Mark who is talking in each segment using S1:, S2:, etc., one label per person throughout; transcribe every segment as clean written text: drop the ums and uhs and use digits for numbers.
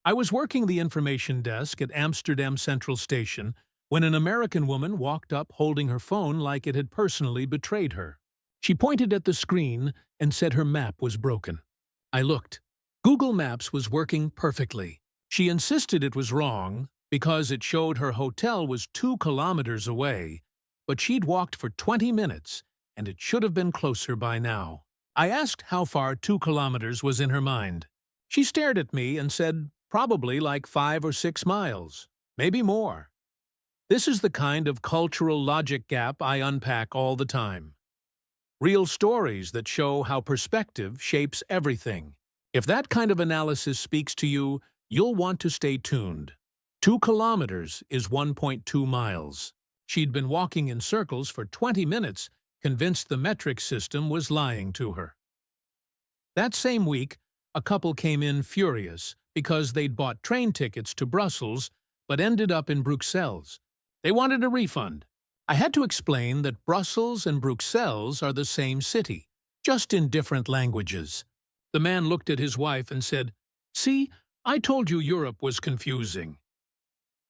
S1: I was working the information desk at Amsterdam Central Station when an American woman walked up holding her phone like it had personally betrayed her. She pointed at the screen and said her map was broken. I looked. Google Maps was working perfectly. She insisted it was wrong because it showed her hotel was 2 kilometers away, but she'd walked for 20 minutes and it should have been closer by now. I asked how far 2 kilometers was in her mind. She stared at me and said, probably like 5 or 6 miles, maybe more. This is the kind of cultural logic gap I unpack all the time. Real stories that show how perspective shapes everything. If that kind of analysis speaks to you, you'll want to stay tuned. 2 kilometers is 1.2 miles. She'd been walking in circles for 20 minutes, convinced the metric system was lying to her. That same week, a couple came in furious because they'd bought train tickets to Brussels but ended up in Bruxelles. They wanted a refund. I had to explain that Brussels and Bruxelles are the same city, just in different languages. The man looked at his wife and said, "See, I told you Europe was confusing."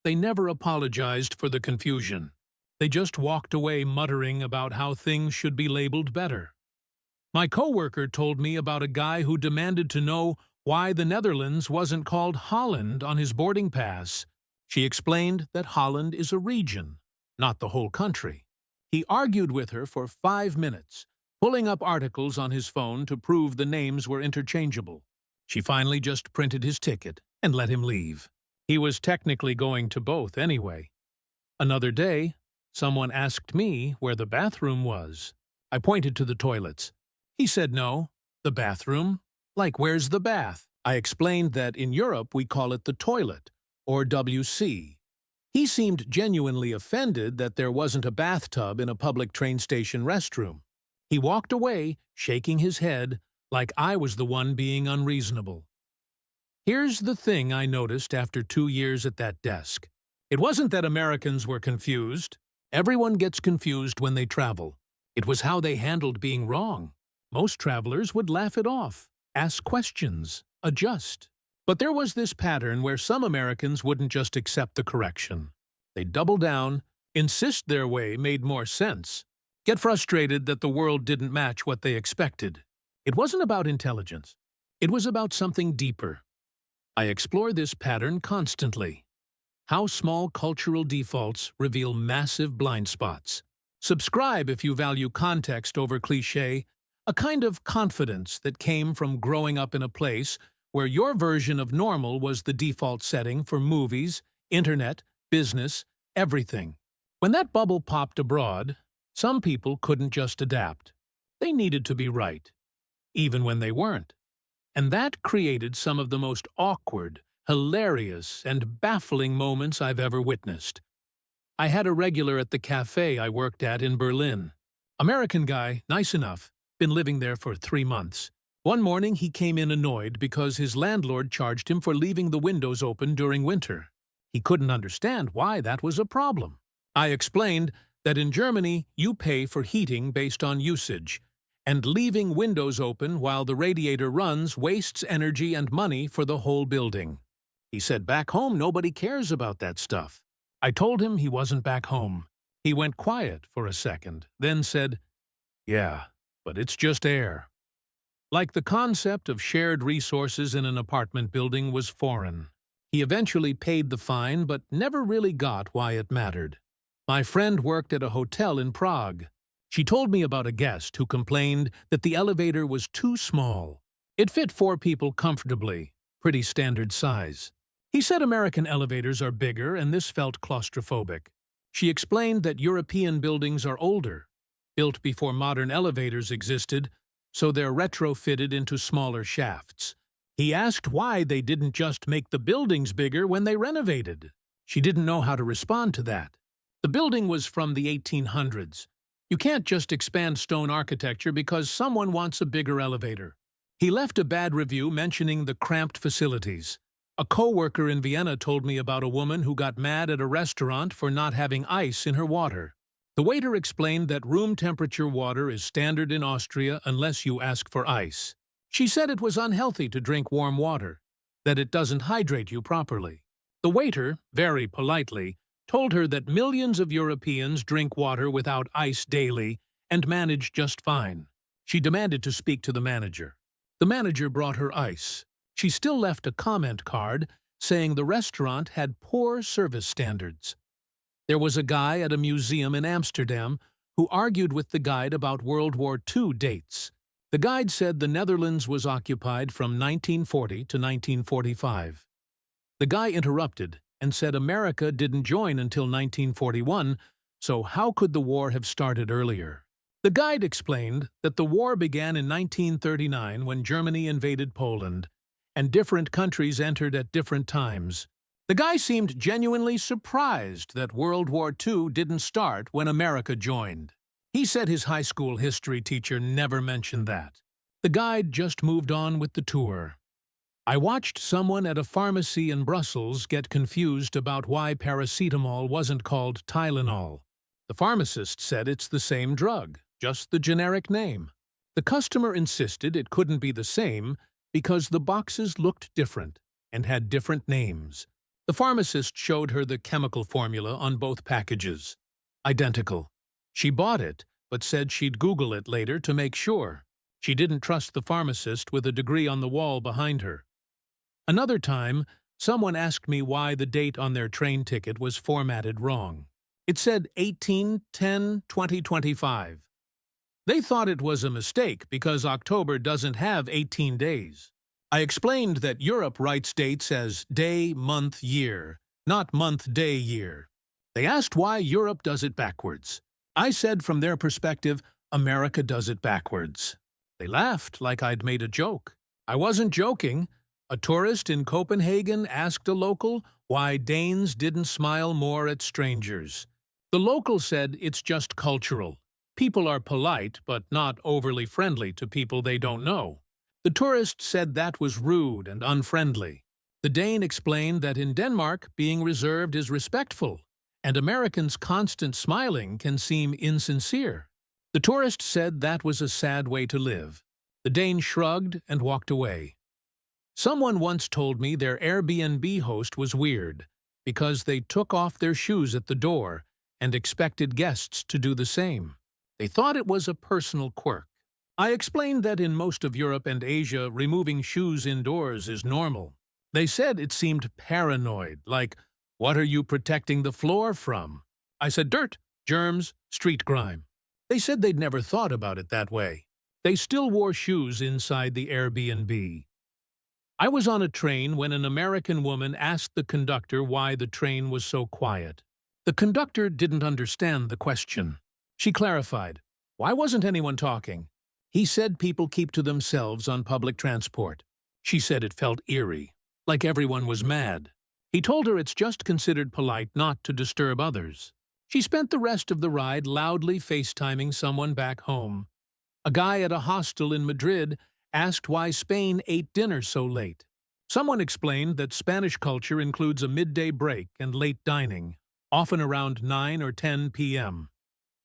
S1: They never apologized for the confusion. They just walked away muttering about how things should be labeled better. My coworker told me about a guy who demanded to know why the Netherlands wasn't called Holland on his boarding pass. She explained that Holland is a region, not the whole country. He argued with her for 5 minutes, pulling up articles on his phone to prove the names were interchangeable. She finally just printed his ticket and let him leave. He was technically going to both anyway. Another day, someone asked me where the bathroom was. I pointed to the toilets. He said no. The bathroom? Like, where's the bath? I explained that in Europe we call it the toilet, or WC. He seemed genuinely offended that there wasn't a bathtub in a public train station restroom. He walked away, shaking his head, like I was the one being unreasonable. Here's the thing I noticed after 2 years at that desk. It wasn't that Americans were confused. Everyone gets confused when they travel. It was how they handled being wrong. Most travelers would laugh it off, ask questions, adjust. But there was this pattern where some Americans wouldn't just accept the correction. They'd double down, insist their way made more sense, get frustrated that the world didn't match what they expected. It wasn't about intelligence. It was about something deeper. I explore this pattern constantly. How small cultural defaults reveal massive blind spots. Subscribe if you value context over cliché, a kind of confidence that came from growing up in a place where your version of normal was the default setting for movies, internet, business, everything. When that bubble popped abroad, some people couldn't just adapt. They needed to be right, even when they weren't. And that created some of the most awkward, hilarious, and baffling moments I've ever witnessed. I had a regular at the cafe I worked at in Berlin. American guy, nice enough, been living there for 3 months. One morning he came in annoyed because his landlord charged him for leaving the windows open during winter. He couldn't understand why that was a problem. I explained that in Germany you pay for heating based on usage, and leaving windows open while the radiator runs wastes energy and money for the whole building. He said back home nobody cares about that stuff. I told him he wasn't back home. He went quiet for a second, then said, "Yeah, but it's just air." Like the concept of shared resources in an apartment building was foreign. He eventually paid the fine but never really got why it mattered. My friend worked at a hotel in Prague. She told me about a guest who complained that the elevator was too small. It fit 4 people comfortably, pretty standard size. He said American elevators are bigger and this felt claustrophobic. She explained that European buildings are older, built before modern elevators existed, so they're retrofitted into smaller shafts. He asked why they didn't just make the buildings bigger when they renovated. She didn't know how to respond to that. The building was from the 1800s. You can't just expand stone architecture because someone wants a bigger elevator. He left a bad review mentioning the cramped facilities. A coworker in Vienna told me about a woman who got mad at a restaurant for not having ice in her water. The waiter explained that room temperature water is standard in Austria unless you ask for ice. She said it was unhealthy to drink warm water. that it doesn't hydrate you properly. The waiter, very politely, told her that millions of Europeans drink water without ice daily and manage just fine. She demanded to speak to the manager. The manager brought her ice. She still left a comment card saying the restaurant had poor service standards. There was a guy at a museum in Amsterdam who argued with the guide about World War II dates. The guide said the Netherlands was occupied from 1940 to 1945. The guy interrupted and said America didn't join until 1941, so how could the war have started earlier? The guide explained that the war began in 1939 when Germany invaded Poland, and different countries entered at different times. The guy seemed genuinely surprised that World War II didn't start when America joined. He said his high school history teacher never mentioned that. The guide just moved on with the tour. I watched someone at a pharmacy in Brussels get confused about why paracetamol wasn't called Tylenol. The pharmacist said it's the same drug, just the generic name. The customer insisted it couldn't be the same because the boxes looked different and had different names. The pharmacist showed her the chemical formula on both packages. Identical. She bought it, but said she'd Google it later to make sure. She didn't trust the pharmacist with a degree on the wall behind her. Another time, someone asked me why the date on their train ticket was formatted wrong. It said 18/10/2025. They thought it was a mistake because October doesn't have 18 days. I explained that Europe writes dates as day, month, year, not month, day, year. They asked why Europe does it backwards. I said from their perspective, America does it backwards. They laughed like I'd made a joke. I wasn't joking. A tourist in Copenhagen asked a local why Danes didn't smile more at strangers. The local said it's just cultural. People are polite but not overly friendly to people they don't know. The tourist said that was rude and unfriendly. The Dane explained that in Denmark, being reserved is respectful, and Americans' constant smiling can seem insincere. The tourist said that was a sad way to live. The Dane shrugged and walked away. Someone once told me their Airbnb host was weird because they took off their shoes at the door and expected guests to do the same. They thought it was a personal quirk. I explained that in most of Europe and Asia, removing shoes indoors is normal. They said it seemed paranoid, like, what are you protecting the floor from? I said dirt, germs, street grime. They said they'd never thought about it that way. They still wore shoes inside the Airbnb. I was on a train when an American woman asked the conductor why the train was so quiet. The conductor didn't understand the question. She clarified, why wasn't anyone talking? He said people keep to themselves on public transport. She said it felt eerie, like everyone was mad. He told her it's just considered polite not to disturb others. She spent the rest of the ride loudly FaceTiming someone back home. A guy at a hostel in Madrid asked why Spain ate dinner so late. Someone explained that Spanish culture includes a midday break and late dining, often around 9 or 10 p.m.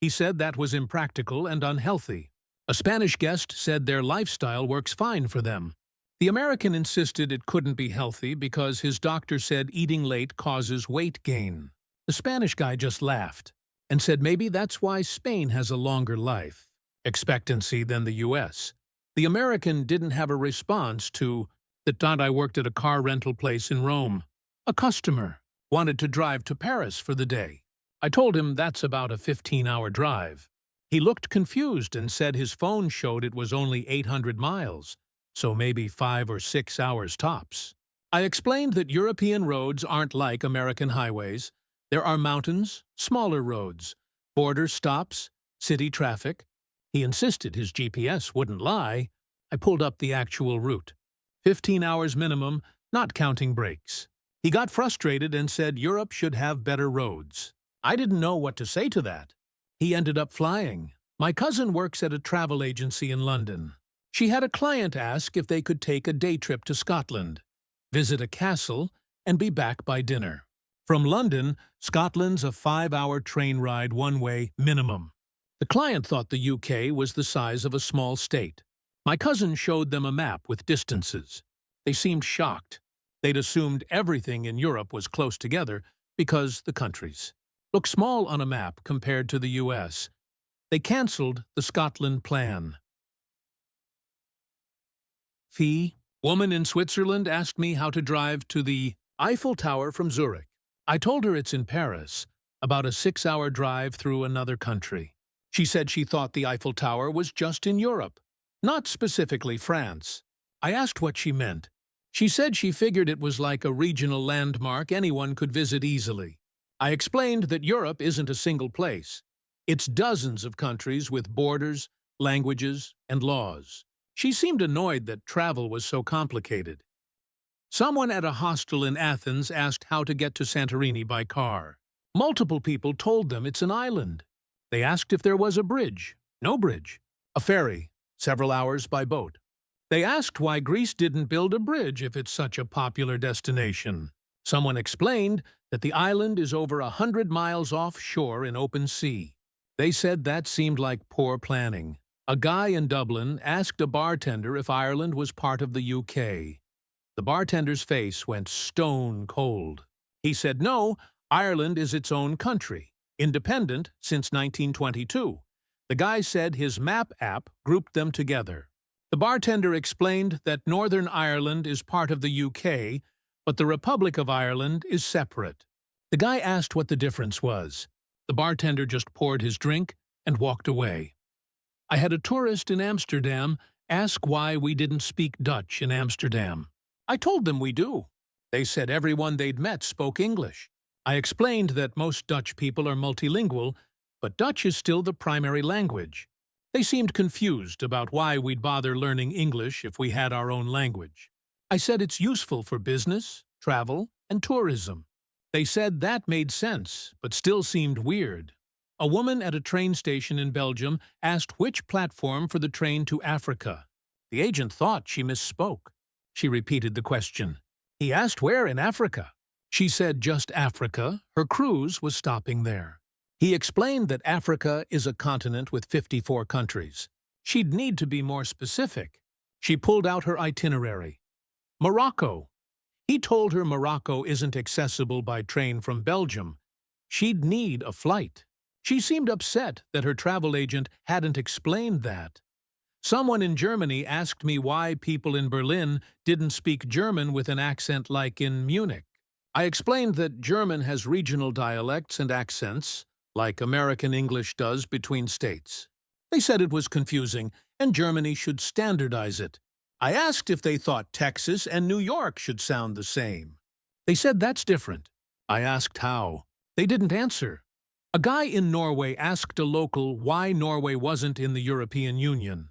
S1: He said that was impractical and unhealthy. A Spanish guest said their lifestyle works fine for them. The American insisted it couldn't be healthy because his doctor said eating late causes weight gain. The Spanish guy just laughed and said maybe that's why Spain has a longer life expectancy than the U.S. The American didn't have a response to that. I worked at a car rental place in Rome. A customer wanted to drive to Paris for the day. I told him that's about a 15-hour drive. He looked confused and said his phone showed it was only 800 miles, so maybe 5 or 6 hours tops. I explained that European roads aren't like American highways. There are mountains, smaller roads, border stops, city traffic. He insisted his GPS wouldn't lie. I pulled up the actual route. 15 hours minimum, not counting breaks. He got frustrated and said Europe should have better roads. I didn't know what to say to that. He ended up flying. My cousin works at a travel agency in London. She had a client ask if they could take a day trip to Scotland, visit a castle, and be back by dinner. From London, Scotland's a 5-hour train ride one way minimum. The client thought the UK was the size of a small state. My cousin showed them a map with distances. They seemed shocked. They'd assumed everything in Europe was close together because the countries look small on a map compared to the US. They cancelled the Scotland plan. Fee, woman in Switzerland asked me how to drive to the Eiffel Tower from Zurich. I told her it's in Paris, about a 6-hour drive through another country. She said she thought the Eiffel Tower was just in Europe, not specifically France. I asked what she meant. She said she figured it was like a regional landmark anyone could visit easily. I explained that Europe isn't a single place. It's dozens of countries with borders, languages, and laws. She seemed annoyed that travel was so complicated. Someone at a hostel in Athens asked how to get to Santorini by car. Multiple people told them it's an island. They asked if there was a bridge. No bridge. A ferry. Several hours by boat. They asked why Greece didn't build a bridge if it's such a popular destination. Someone explained that the island is over 100 miles offshore in open sea. They said that seemed like poor planning. A guy in Dublin asked a bartender if Ireland was part of the UK. The bartender's face went stone cold. He said no, Ireland is its own country, independent since 1922. The guy said his map app grouped them together. The bartender explained that Northern Ireland is part of the UK, but the Republic of Ireland is separate. The guy asked what the difference was. The bartender just poured his drink and walked away. I had a tourist in Amsterdam ask why we didn't speak Dutch in Amsterdam. I told them we do. They said everyone they'd met spoke English. I explained that most Dutch people are multilingual, but Dutch is still the primary language. They seemed confused about why we'd bother learning English if we had our own language. I said it's useful for business, travel, and tourism. They said that made sense, but still seemed weird. A woman at a train station in Belgium asked which platform for the train to Africa. The agent thought she misspoke. She repeated the question. He asked where in Africa. She said just Africa. Her cruise was stopping there. He explained that Africa is a continent with 54 countries. She'd need to be more specific. She pulled out her itinerary. Morocco. He told her Morocco isn't accessible by train from Belgium. She'd need a flight. She seemed upset that her travel agent hadn't explained that. Someone in Germany asked me why people in Berlin didn't speak German with an accent like in Munich. I explained that German has regional dialects and accents, like American English does between states. They said it was confusing, and Germany should standardize it. I asked if they thought Texas and New York should sound the same. They said that's different. I asked how. They didn't answer. A guy in Norway asked a local why Norway wasn't in the European Union.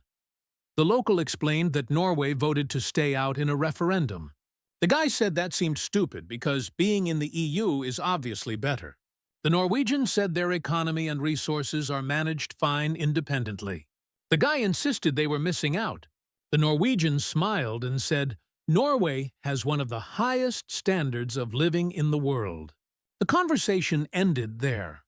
S1: The local explained that Norway voted to stay out in a referendum. The guy said that seemed stupid because being in the EU is obviously better. The Norwegians said their economy and resources are managed fine independently. The guy insisted they were missing out. The Norwegians smiled and said, Norway has one of the highest standards of living in the world. The conversation ended there.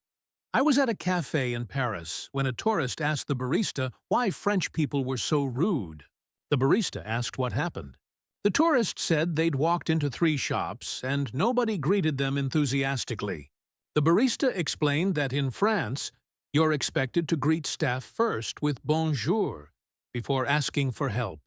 S1: I was at a cafe in Paris when a tourist asked the barista why French people were so rude. The barista asked what happened. The tourist said they'd walked into 3 shops and nobody greeted them enthusiastically. The barista explained that in France, you're expected to greet staff first with bonjour before asking for help.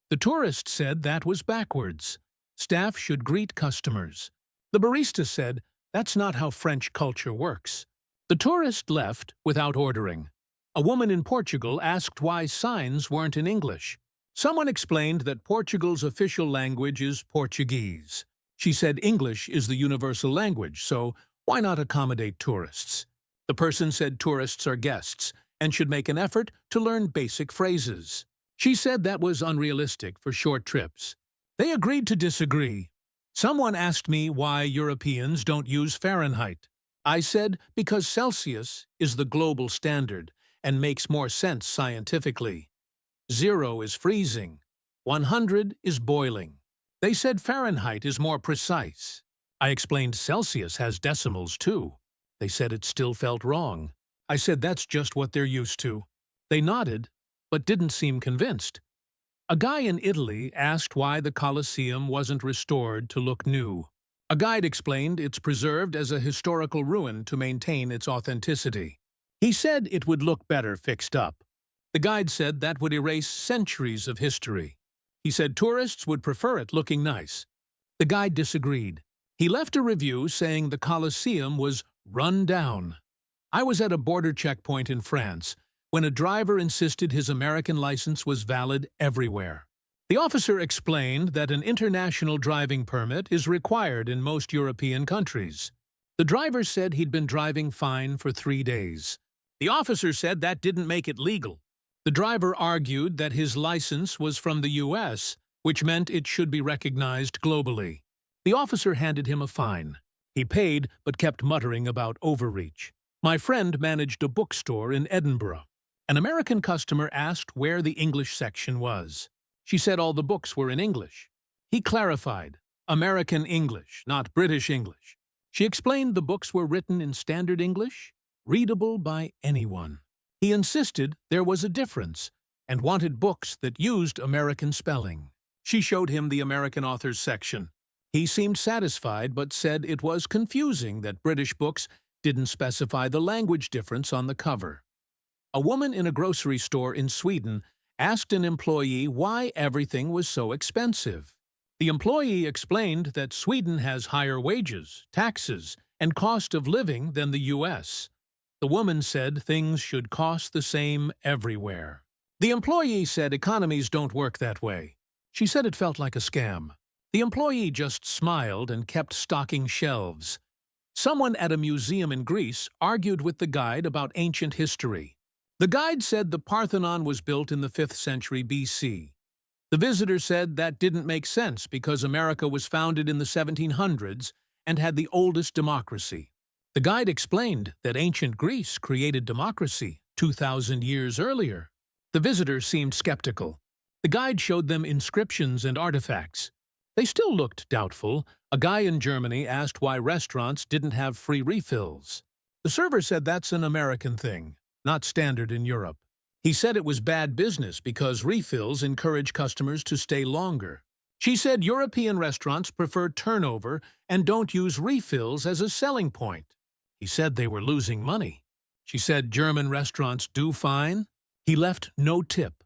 S1: The tourist said that was backwards. Staff should greet customers. The barista said that's not how French culture works. The tourist left without ordering. A woman in Portugal asked why signs weren't in English. Someone explained that Portugal's official language is Portuguese. She said English is the universal language, so why not accommodate tourists? The person said tourists are guests and should make an effort to learn basic phrases. She said that was unrealistic for short trips. They agreed to disagree. Someone asked me why Europeans don't use Fahrenheit. I said because Celsius is the global standard and makes more sense scientifically. 0 is freezing. 100 is boiling. They said Fahrenheit is more precise. I explained Celsius has decimals too. They said it still felt wrong. I said that's just what they're used to. They nodded, but didn't seem convinced. A guy in Italy asked why the Colosseum wasn't restored to look new. A guide explained it's preserved as a historical ruin to maintain its authenticity. He said it would look better fixed up. The guide said that would erase centuries of history. He said tourists would prefer it looking nice. The guide disagreed. He left a review saying the Colosseum was run down. I was at a border checkpoint in France when a driver insisted his American license was valid everywhere. The officer explained that an international driving permit is required in most European countries. The driver said he'd been driving fine for 3 days. The officer said that didn't make it legal. The driver argued that his license was from the US, which meant it should be recognized globally. The officer handed him a fine. He paid but kept muttering about overreach. My friend managed a bookstore in Edinburgh. An American customer asked where the English section was. She said all the books were in English. He clarified, American English, not British English. She explained the books were written in standard English, readable by anyone. He insisted there was a difference and wanted books that used American spelling. She showed him the American authors section. He seemed satisfied but said it was confusing that British books didn't specify the language difference on the cover. A woman in a grocery store in Sweden asked an employee why everything was so expensive. The employee explained that Sweden has higher wages, taxes, and cost of living than the US. The woman said things should cost the same everywhere. The employee said economies don't work that way. She said it felt like a scam. The employee just smiled and kept stocking shelves. Someone at a museum in Greece argued with the guide about ancient history. The guide said the Parthenon was built in the 5th century BC. The visitor said that didn't make sense because America was founded in the 1700s and had the oldest democracy. The guide explained that ancient Greece created democracy 2,000 years earlier. The visitor seemed skeptical. The guide showed them inscriptions and artifacts. They still looked doubtful. A guy in Germany asked why restaurants didn't have free refills. The server said that's an American thing, not standard in Europe. He said it was bad business because refills encourage customers to stay longer. She said European restaurants prefer turnover and don't use refills as a selling point. He said they were losing money. She said German restaurants do fine. He left no tip.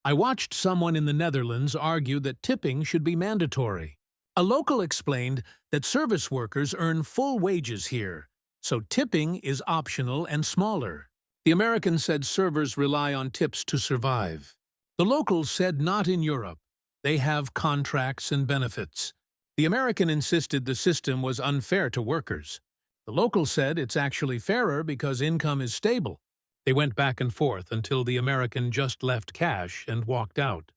S1: I watched someone in the Netherlands argue that tipping should be mandatory. A local explained that service workers earn full wages here, so tipping is optional and smaller. The American said servers rely on tips to survive. The locals said not in Europe. They have contracts and benefits. The American insisted the system was unfair to workers. The local said it's actually fairer because income is stable. They went back and forth until the American just left cash and walked out.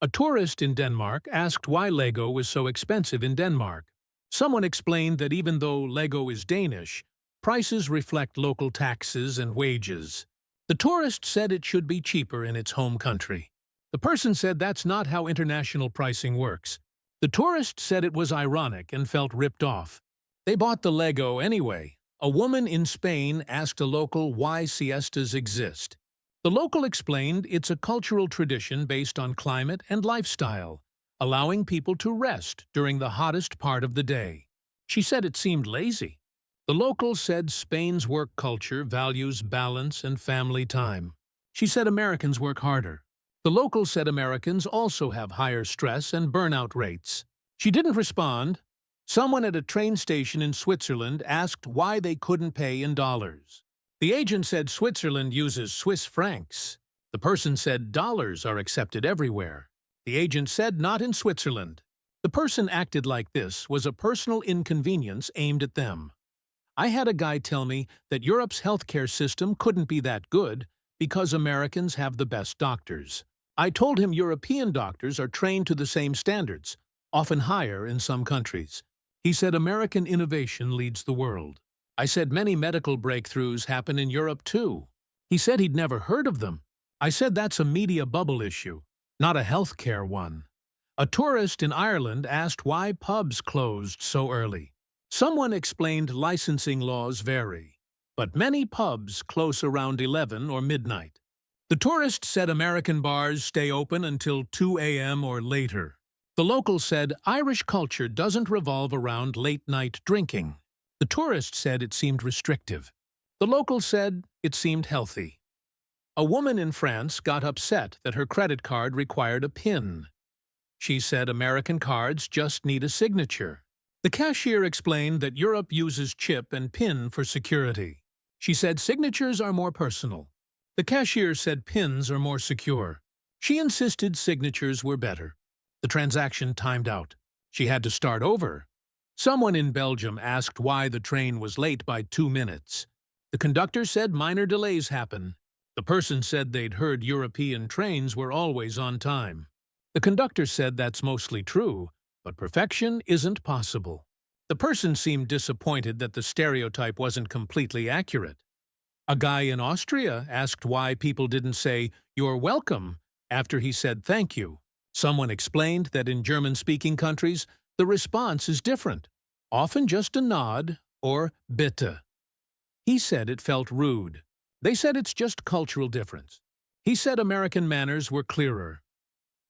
S1: A tourist in Denmark asked why Lego was so expensive in Denmark. Someone explained that even though Lego is Danish, prices reflect local taxes and wages. The tourist said it should be cheaper in its home country. The person said that's not how international pricing works. The tourist said it was ironic and felt ripped off. They bought the Lego anyway. A woman in Spain asked a local why siestas exist. The local explained it's a cultural tradition based on climate and lifestyle, allowing people to rest during the hottest part of the day. She said it seemed lazy. The local said Spain's work culture values balance and family time. She said Americans work harder. The local said Americans also have higher stress and burnout rates. She didn't respond. Someone at a train station in Switzerland asked why they couldn't pay in dollars. The agent said Switzerland uses Swiss francs. The person said dollars are accepted everywhere. The agent said not in Switzerland. The person acted like this was a personal inconvenience aimed at them. I had a guy tell me that Europe's healthcare system couldn't be that good because Americans have the best doctors. I told him European doctors are trained to the same standards, often higher in some countries. He said American innovation leads the world. I said many medical breakthroughs happen in Europe too. He said he'd never heard of them. I said that's a media bubble issue, not a healthcare one. A tourist in Ireland asked why pubs closed so early. Someone explained licensing laws vary, but many pubs close around 11 or midnight. The tourist said American bars stay open until 2 a.m. or later. The local said Irish culture doesn't revolve around late-night drinking. The tourist said it seemed restrictive. The local said it seemed healthy. A woman in France got upset that her credit card required a PIN. She said American cards just need a signature. The cashier explained that Europe uses chip and PIN for security. She said signatures are more personal. The cashier said PINs are more secure. She insisted signatures were better. The transaction timed out. She had to start over. Someone in Belgium asked why the train was late by 2 minutes. The conductor said minor delays happen. The person said they'd heard European trains were always on time. The conductor said that's mostly true, but perfection isn't possible. The person seemed disappointed that the stereotype wasn't completely accurate. A guy in Austria asked why people didn't say, "You're welcome," after he said thank you. Someone explained that in German-speaking countries, the response is different, often just a nod or bitte. He said it felt rude. They said it's just cultural difference. He said American manners were clearer.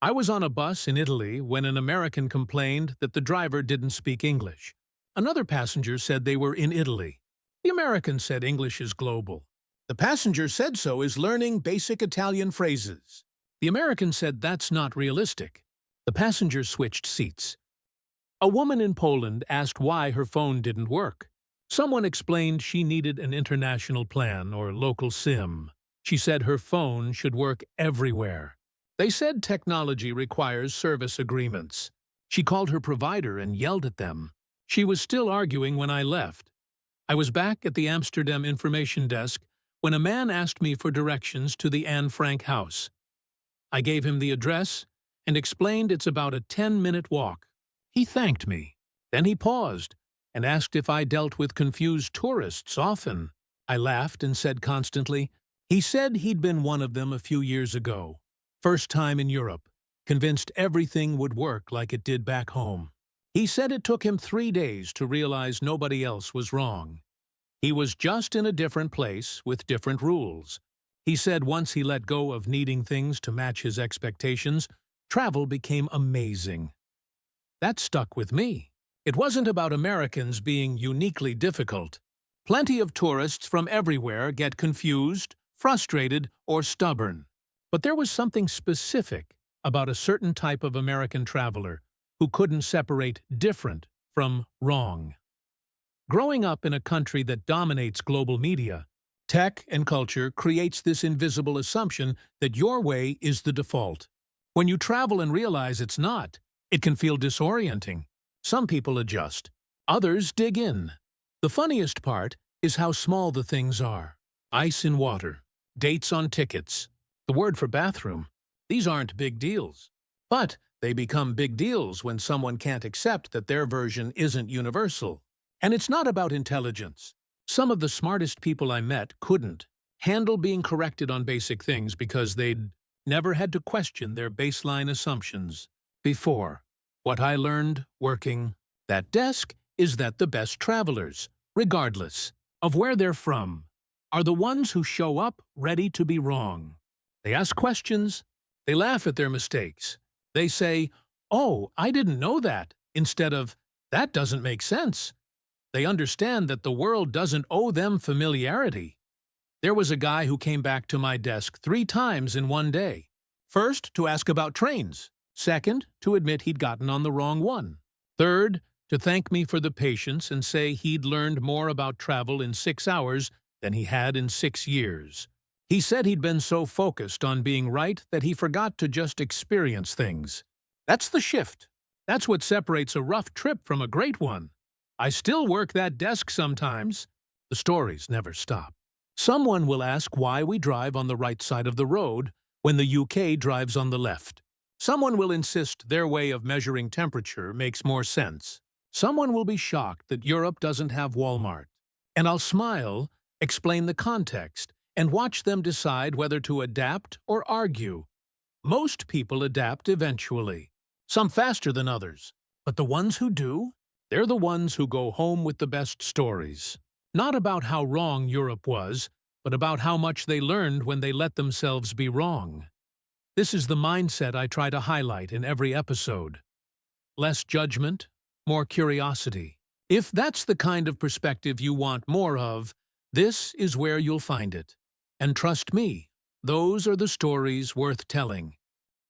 S1: I was on a bus in Italy when an American complained that the driver didn't speak English. Another passenger said they were in Italy. The American said English is global. The passenger said so is learning basic Italian phrases. The American said that's not realistic. The passenger switched seats. A woman in Poland asked why her phone didn't work. Someone explained she needed an international plan or local SIM. She said her phone should work everywhere. They said technology requires service agreements. She called her provider and yelled at them. She was still arguing when I left. I was back at the Amsterdam information desk when a man asked me for directions to the Anne Frank house. I gave him the address and explained it's about a 10-minute walk. He thanked me. Then he paused and asked if I dealt with confused tourists often. I laughed and said constantly, he said he'd been one of them a few years ago. First time in Europe, convinced everything would work like it did back home. He said it took him 3 days to realize nobody else was wrong. He was just in a different place with different rules. He said once he let go of needing things to match his expectations, travel became amazing. That stuck with me. It wasn't about Americans being uniquely difficult. Plenty of tourists from everywhere get confused, frustrated, or stubborn. But there was something specific about a certain type of American traveler who couldn't separate different from wrong. Growing up in a country that dominates global media, tech and culture creates this invisible assumption that your way is the default. When you travel and realize it's not, it can feel disorienting. Some people adjust. Others dig in. The funniest part is how small the things are. Ice in water, dates on tickets, the word for bathroom. These aren't big deals. But they become big deals when someone can't accept that their version isn't universal. And it's not about intelligence. Some of the smartest people I met couldn't handle being corrected on basic things because they'd never had to question their baseline assumptions before. What I learned working that desk is that the best travelers, regardless of where they're from, are the ones who show up ready to be wrong. They ask questions, they laugh at their mistakes. They say, "Oh, I didn't know that," instead of, "That doesn't make sense." They understand that the world doesn't owe them familiarity. There was a guy who came back to my desk 3 times in one day. First, to ask about trains. Second, to admit he'd gotten on the wrong one. Third, to thank me for the patience and say he'd learned more about travel in 6 hours than he had in 6 years. He said he'd been so focused on being right that he forgot to just experience things. That's the shift. That's what separates a rough trip from a great one. I still work that desk sometimes. The stories never stop. Someone will ask why we drive on the right side of the road when the UK drives on the left. Someone will insist their way of measuring temperature makes more sense. Someone will be shocked that Europe doesn't have Walmart. And I'll smile, explain the context, and watch them decide whether to adapt or argue. Most people adapt eventually, some faster than others. But the ones who do, they're the ones who go home with the best stories. Not about how wrong Europe was, but about how much they learned when they let themselves be wrong. This is the mindset I try to highlight in every episode. Less judgment, more curiosity. If that's the kind of perspective you want more of, this is where you'll find it. And trust me, those are the stories worth telling.